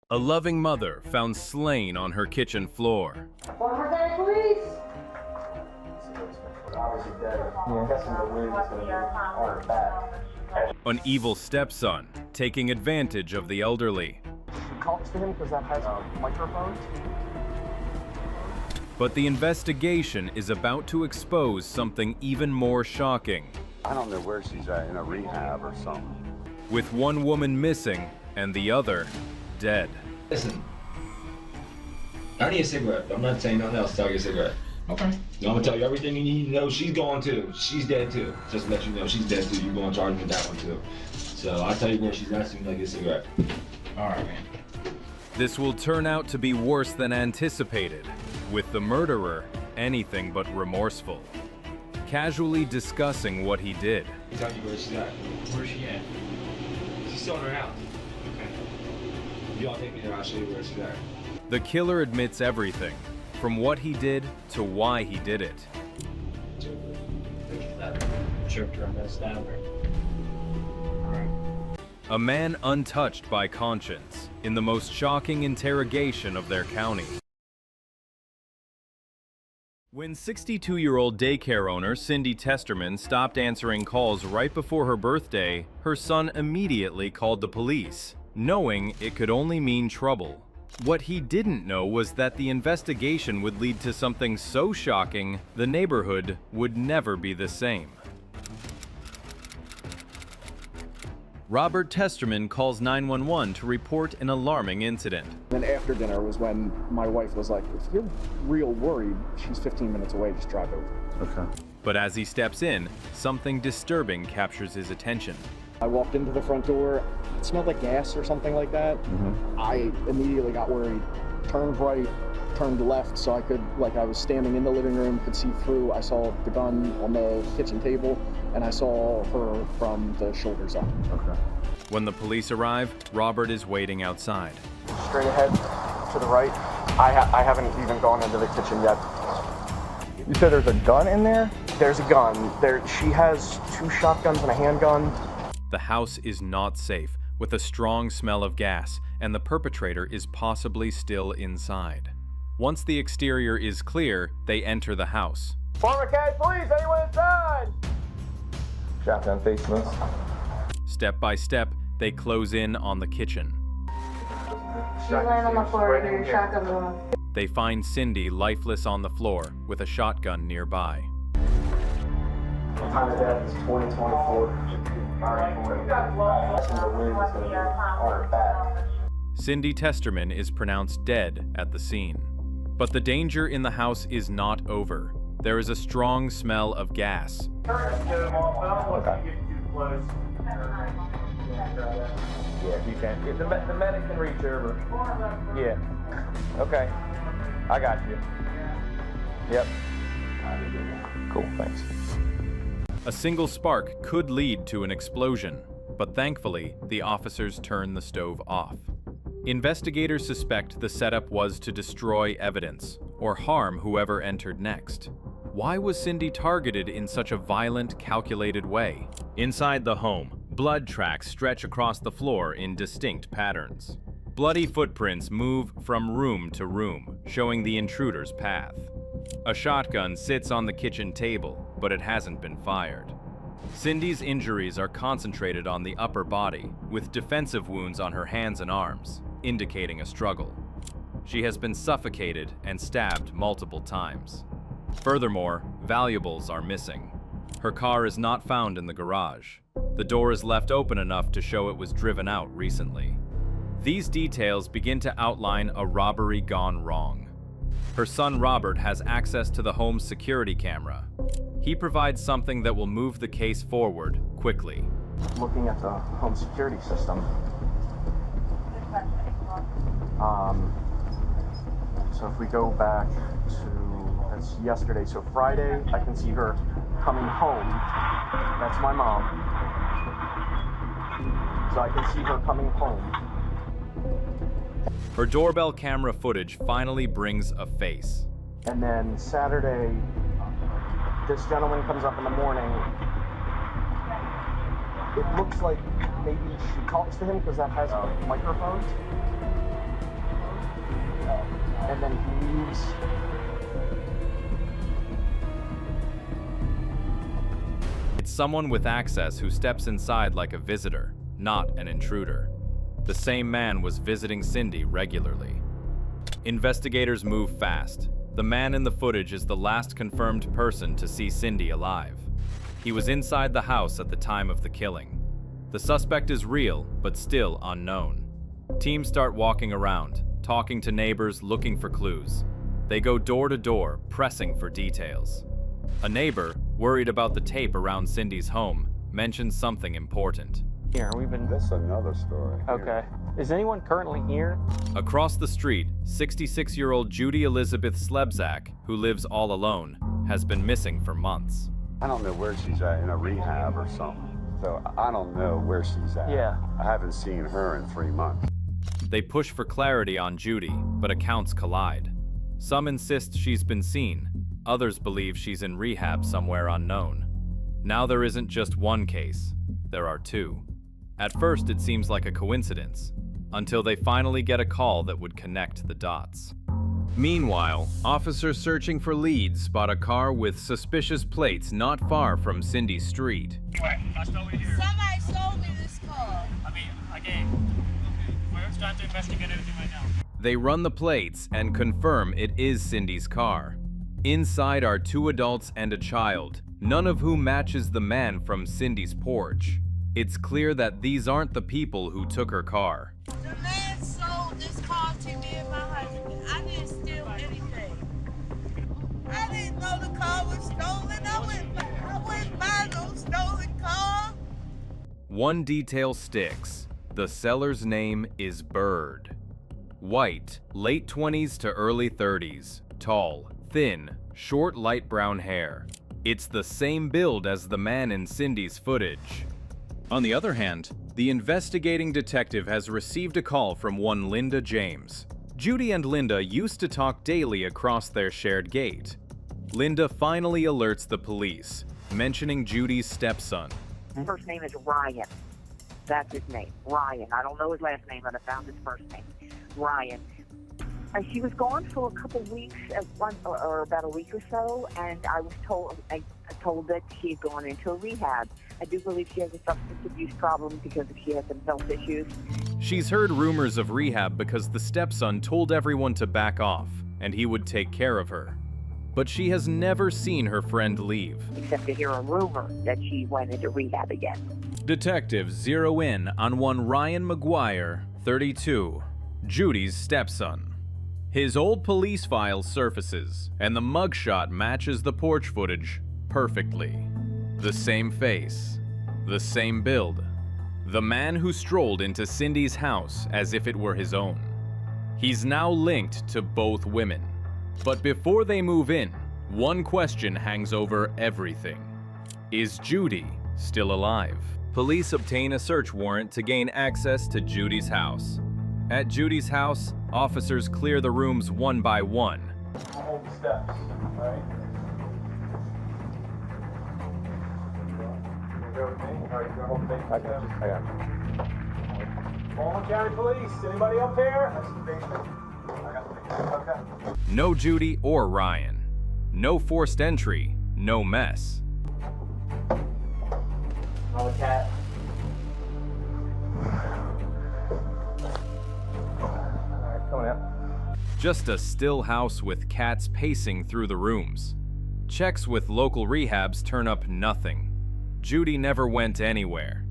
A loving mother found slain on her kitchen floor. Horrifying, please. Obviously dead. I'm guessing the wound is going to be on her back. An evil stepson taking advantage of the elderly. She talks to him because that has a microphone. But the investigation is about to expose something even more shocking. I don't know where she's at, in a rehab or something. With one woman missing and the other dead. Listen, I need a cigarette. I'm not saying nothing else. Tell you a cigarette. Okay. I'm gonna tell you everything you need to know. She's gone too. She's dead too. Just to let you know, she's dead too. You're going to charge me with that one too. So I'll tell you where she's at as soon as I get a cigarette. All right, man. This will turn out to be worse than anticipated, with the murderer anything but remorseful, casually discussing what he did. I'll tell you where she's at. Where's she at? She's still in her house. Okay. If y'all take me there, I'll show you where she's at. The killer admits everything, from what he did to why he did it. Choked her and then stabbed her. All right. A man untouched by conscience in the most shocking interrogation of their county. When 62-year-old daycare owner Cindy Testerman stopped answering calls right before her birthday, her son immediately called the police, knowing it could only mean trouble. What he didn't know was that the investigation would lead to something so shocking, the neighborhood would never be the same. Robert Testerman calls 911 to report an alarming incident. Then after dinner was when my wife was like, if you're real worried, she's 15 minutes away, just drive over. Okay. But as he steps in, something disturbing captures his attention. I walked into the front door, it smelled like gas or something like that. I immediately got worried, turned right, turned left, so I could, like I was standing in the living room, could see through. I saw the gun on the kitchen table, and I saw her from the shoulders up. Okay. When the police arrive, Robert is waiting outside. Straight ahead to the right. I haven't even gone into the kitchen yet. You said there's a gun in there? There's a gun. She has 2 shotguns and a handgun. The house is not safe, with a strong smell of gas, and the perpetrator is possibly still inside. Once the exterior is clear, they enter the house. Pharmacade, please, anyone inside? Shotgun facing us. Step by step, they close in on the kitchen. She's laying on the floor with your shotgun going. They find Cindy lifeless on the floor, with a shotgun nearby. Time of death is 2024. Cindy Testerman is pronounced dead at the scene. But the danger in the house is not over. There is a strong smell of gas. Okay. Yeah, you can. If the medic can reach over. Yeah. Okay. I got you. Yep. Cool, thanks. A single spark could lead to an explosion, but thankfully, the officers turn the stove off. Investigators suspect the setup was to destroy evidence or harm whoever entered next. Why was Cindy targeted in such a violent, calculated way? Inside the home, blood tracks stretch across the floor in distinct patterns. Bloody footprints move from room to room, showing the intruder's path. A shotgun sits on the kitchen table, but it hasn't been fired. Cindy's injuries are concentrated on the upper body, with defensive wounds on her hands and arms, indicating a struggle. She has been suffocated and stabbed multiple times. Furthermore, valuables are missing. Her car is not found in the garage. The door is left open enough to show it was driven out recently. These details begin to outline a robbery gone wrong. Her son Robert has access to the home's security camera. He provides something that will move the case forward quickly. Looking at the home security system. So if we go back to, that's yesterday, so Friday, I can see her coming home. That's my mom. So I can see her coming home. Her doorbell camera footage finally brings a face. And then Saturday, this gentleman comes up in the morning. It looks like maybe she talks to him because that has a microphone. and then he leaves. It's someone with access who steps inside like a visitor, not an intruder. The same man was visiting Cindy regularly. Investigators move fast. The man in the footage is the last confirmed person to see Cindy alive. He was inside the house at the time of the killing. The suspect is real, but still unknown. Teams start walking around, talking to neighbors, looking for clues. They go door to door, pressing for details. A neighbor, worried about the tape around Cindy's home, mentions something important. Here, we've been... That's another story. Okay. Is anyone currently here? Across the street, 66-year-old Judy Elizabeth Slebzak, who lives all alone, has been missing for months. I don't know where she's at, in a rehab or something. So I don't know where she's at. Yeah. I haven't seen her in 3 months. They push for clarity on Judy, but accounts collide. Some insist she's been seen. Others believe she's in rehab somewhere unknown. Now there isn't just one case, there are two. At first it seems like a coincidence, until they finally get a call that would connect the dots. Meanwhile, officers searching for leads spot a car with suspicious plates not far from Cindy's street. Somebody sold me this car. We're trying to investigate everything right now. They run the plates and confirm it is Cindy's car. Inside are 2 adults and a child, none of whom matches the man from Cindy's porch. It's clear that these aren't the people who took her car. The man sold this car to me and my husband. I didn't steal anything. I didn't know the car was stolen. I wouldn't buy no stolen car. One detail sticks. The seller's name is Bird. White, late 20s to early 30s, tall, thin, short light brown hair. It's the same build as the man in Cindy's footage. On the other hand, the investigating detective has received a call from one Linda James. Judy and Linda used to talk daily across their shared gate. Linda finally alerts the police, mentioning Judy's stepson. His first name is Ryan. That's his name, Ryan. I don't know his last name, but I found his first name, Ryan. She was gone for a couple of weeks, or about a week or so, and I was told that she had gone into a rehab. I do believe she has a substance abuse problem because she has some health issues. She's heard rumors of rehab because the stepson told everyone to back off, and he would take care of her. But she has never seen her friend leave. Except to hear a rumor that she went into rehab again. Detectives zero in on one Ryan Maguire, 32, Judy's stepson. His old police file surfaces, and the mugshot matches the porch footage perfectly. The same face, the same build. The man who strolled into Cindy's house as if it were his own. He's now linked to both women. But before they move in, one question hangs over everything. Is Judy still alive? Police obtain a search warrant to gain access to Judy's house. At Judy's house, officers clear the rooms one by one. I'll hold the steps, all right? You go with me? All right, you hold the basement. I got you. Baltimore County Police, anybody up here? That's the basement. I got the basement. Okay. No Judy or Ryan. No forced entry, no mess. Another cat. Alright, coming up. Just a still house with cats pacing through the rooms. Checks with local rehabs turn up nothing. Judy never went anywhere.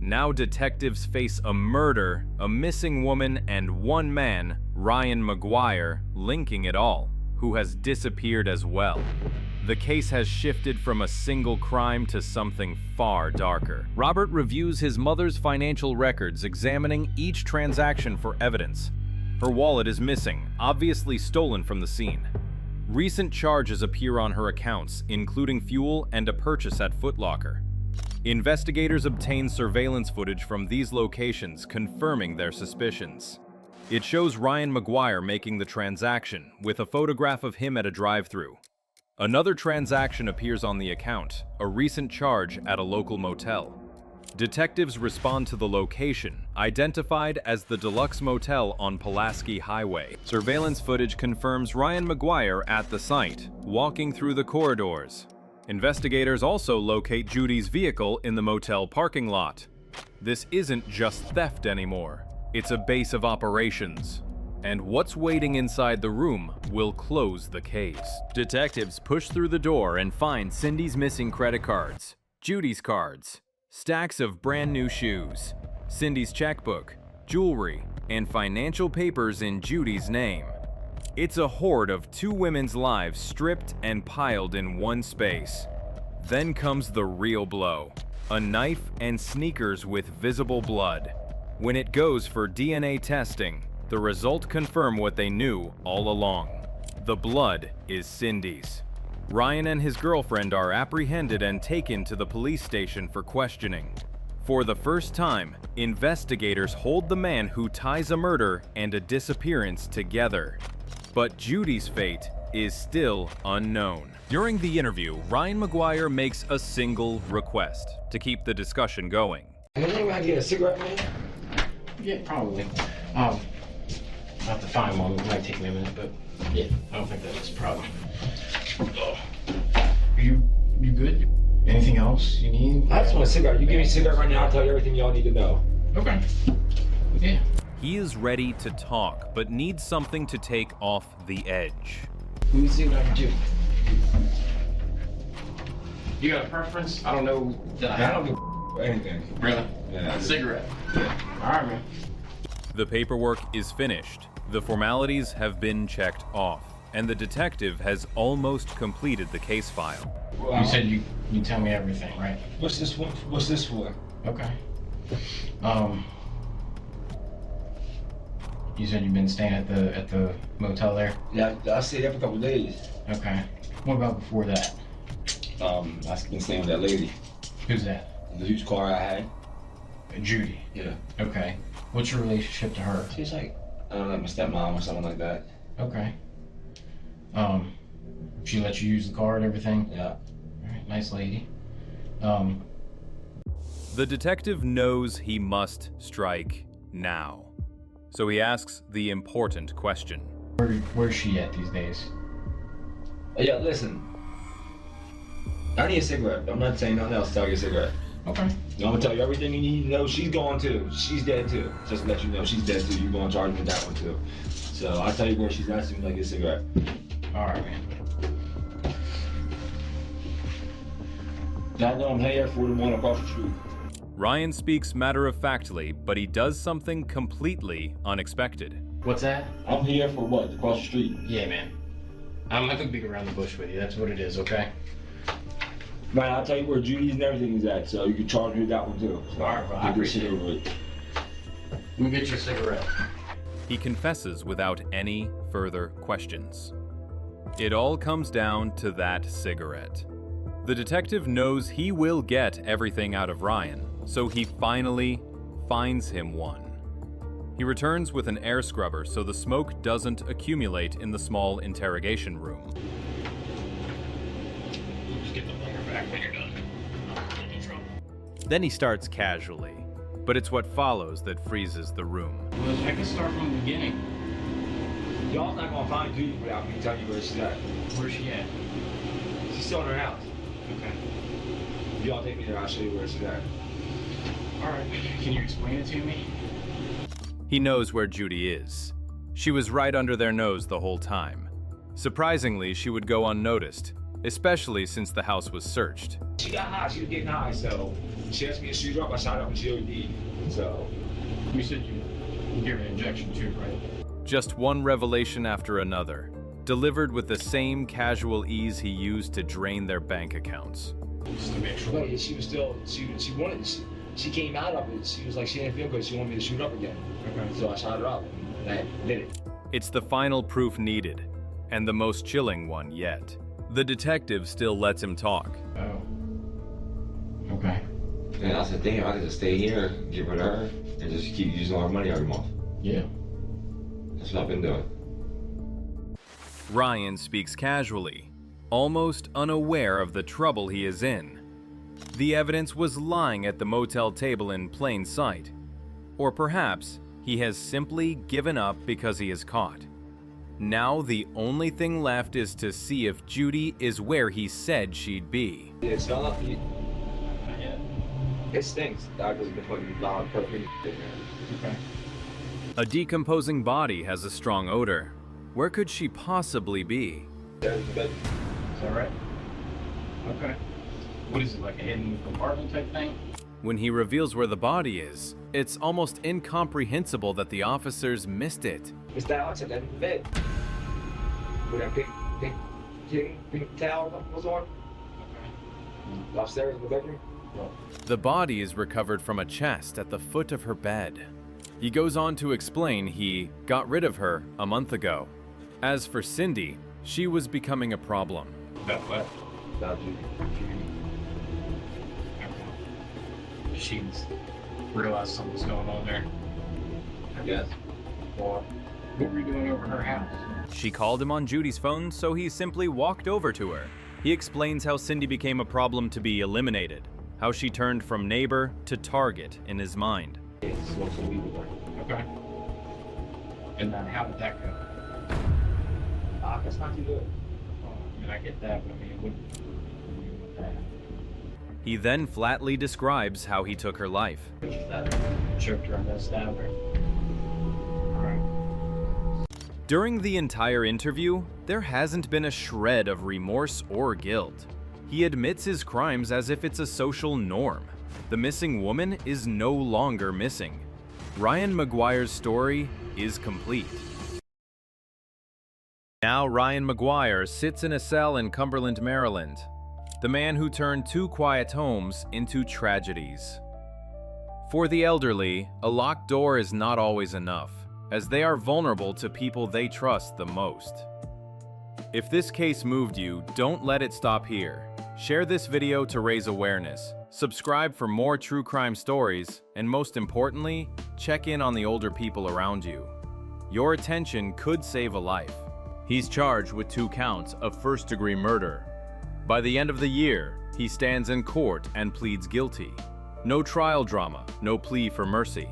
Now detectives face a murder, a missing woman, and one man, Ryan Maguire, linking it all, who has disappeared as well. The case has shifted from a single crime to something far darker. Robert reviews his mother's financial records, examining each transaction for evidence. Her wallet is missing, obviously stolen from the scene. Recent charges appear on her accounts, including fuel and a purchase at Foot Locker. Investigators obtain surveillance footage from these locations, confirming their suspicions. It shows Ryan Maguire making the transaction, with a photograph of him at a drive-thru. Another transaction appears on the account, a recent charge at a local motel. Detectives respond to the location, identified as the Deluxe Motel on Pulaski Highway. Surveillance footage confirms Ryan Maguire at the site, walking through the corridors. Investigators also locate Judy's vehicle in the motel parking lot. This isn't just theft anymore. It's a base of operations. And what's waiting inside the room will close the case. Detectives push through the door and find Cindy's missing credit cards, Judy's cards, stacks of brand new shoes, Cindy's checkbook, jewelry, and financial papers in Judy's name. It's a hoard of two women's lives stripped and piled in one space. Then comes the real blow, a knife and sneakers with visible blood. When it goes for DNA testing, the results confirm what they knew all along. The blood is Cindy's. Ryan and his girlfriend are apprehended and taken to the police station for questioning. For the first time, investigators hold the man who ties a murder and a disappearance together. But Judy's fate is still unknown. During the interview, Ryan Maguire makes a single request to keep the discussion going. Can I get a cigarette, man? Yeah, probably. I'll have to find one. It might take me a minute, but yeah, I don't think that's a problem. You good? Anything else you need? I just want a cigarette. You give me a cigarette right now, I'll tell you everything y'all need to know. Okay. Yeah. He is ready to talk, but needs something to take off the edge. Let me see what I can do. You got a preference? I don't know that I I have. don't give anything. Really? Yeah. A cigarette? Yeah. All right, man. The paperwork is finished. The formalities have been checked off, and the detective has almost completed the case file. Well, You said you tell me everything, right? What's this one? What's this for? Okay. You said you've been staying at the motel there? Yeah, I stayed there for a couple days. Okay. What about before that? I've been staying with that lady. Who's that? The huge car I had. Judy. Yeah. Okay. What's your relationship to her? She's like, I don't know, my stepmom or something like that. Okay. She let you use the car and everything? Yeah. All right, nice lady. The detective knows he must strike now. So he asks the important question. Where's she at these days? Yeah, listen. I need a cigarette. I'm not saying nothing else. I'll get a cigarette. Okay. I'm gonna tell you everything you need to know. She's gone too. She's dead too. Just to let you know, she's dead too. You're gonna charge me with that one too. So I'll tell you where she's at as soon as I get a cigarette. All right, man. I know I'm here for the one across the street. Ryan speaks matter-of-factly, but he does something completely unexpected. What's that? I'm here for what? Across the street. Yeah, man. I'm not gonna beat around the bush with you. That's what it is, okay? Man, I'll tell you where Judy's and everything is at, so you can charge me with that one too. So All right, bro. I get this shit appreciate over with. Let me get your cigarette. He confesses without any further questions. It all comes down to that cigarette. The detective knows he will get everything out of Ryan, so he finally finds him one. He returns with an air scrubber so the smoke doesn't accumulate in the small interrogation room. Just get the lighter back when you're done. Then he starts casually, but it's what follows that freezes the room. Well, I can start from the beginning. Y'all's not gonna find Judy without me telling you where she's at. Where's she at? She's still in her house. Okay. If y'all take me there, I'll show you where she's at. All right. Can you explain it to me? He knows where Judy is. She was right under their nose the whole time. Surprisingly, she would go unnoticed, especially since the house was searched. She got high, she was getting high, so she asked me to shoot her up. I shot her up and she OD'd. So. You said you gave an injection too, right? Just one revelation after another, delivered with the same casual ease he used to drain their bank accounts. Just to make sure. No, she was still, she wanted, she came out of it. She was like, she didn't feel good. She wanted me to shoot up again. Okay. So I shot her up and I did it. It's the final proof needed, and the most chilling one yet. The detective still lets him talk. Oh. Okay. And I said, damn, I could just stay here, get rid of her, and just keep using all her money every month. Yeah. That's what I've been doing. Ryan speaks casually, almost unaware of the trouble he is in. The evidence was lying at the motel table in plain sight. Or perhaps he has simply given up because he is caught. Now the only thing left is to see if Judy is where he said she'd be. It's not. It stinks. Doctor's been putting loud perfume in there. Okay. A decomposing body has a strong odor. Where could she possibly be? There's the bed. Is that right? Okay. What is it, like a hidden compartment type thing? When he reveals where the body is, it's almost incomprehensible that the officers missed it. Mr. Alex at the end of the bed. With that pink towel was on. Okay. Upstairs in the bedroom. The body is recovered from a chest at the foot of her bed. He goes on to explain he got rid of her a month ago. As for Cindy, she was becoming a problem. About what? About you. She's realized something's going on there. I guess. Well, what were you doing over her house? She called him on Judy's phone, so he simply walked over to her. He explains how Cindy became a problem to be eliminated, how she turned from neighbor to target in his mind. It's supposed to be like. Okay. And then how did that go? That's not too good. I mean, I get that, but I mean, what? He then flatly describes how he took her life. Choked her and then stabbed her. Alright. During the entire interview, there hasn't been a shred of remorse or guilt. He admits his crimes as if it's a social norm. The missing woman is no longer missing. Ryan Maguire's story is complete. Now Ryan Maguire sits in a cell in Cumberland, Maryland. The man who turned two quiet homes into tragedies. For the elderly, a locked door is not always enough, as they are vulnerable to people they trust the most. If this case moved you, don't let it stop here. Share this video to raise awareness, subscribe for more true crime stories, and most importantly, check in on the older people around you. Your attention could save a life. He's charged with 2 counts of first-degree murder. By the end of the year, he stands in court and pleads guilty. No trial drama, no plea for mercy.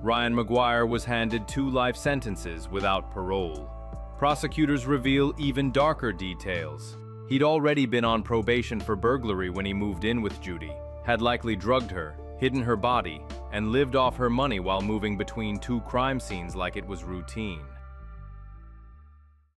Ryan Maguire was handed 2 life sentences without parole. Prosecutors reveal even darker details. He'd already been on probation for burglary when he moved in with Judy, had likely drugged her, hidden her body, and lived off her money while moving between 2 crime scenes like it was routine.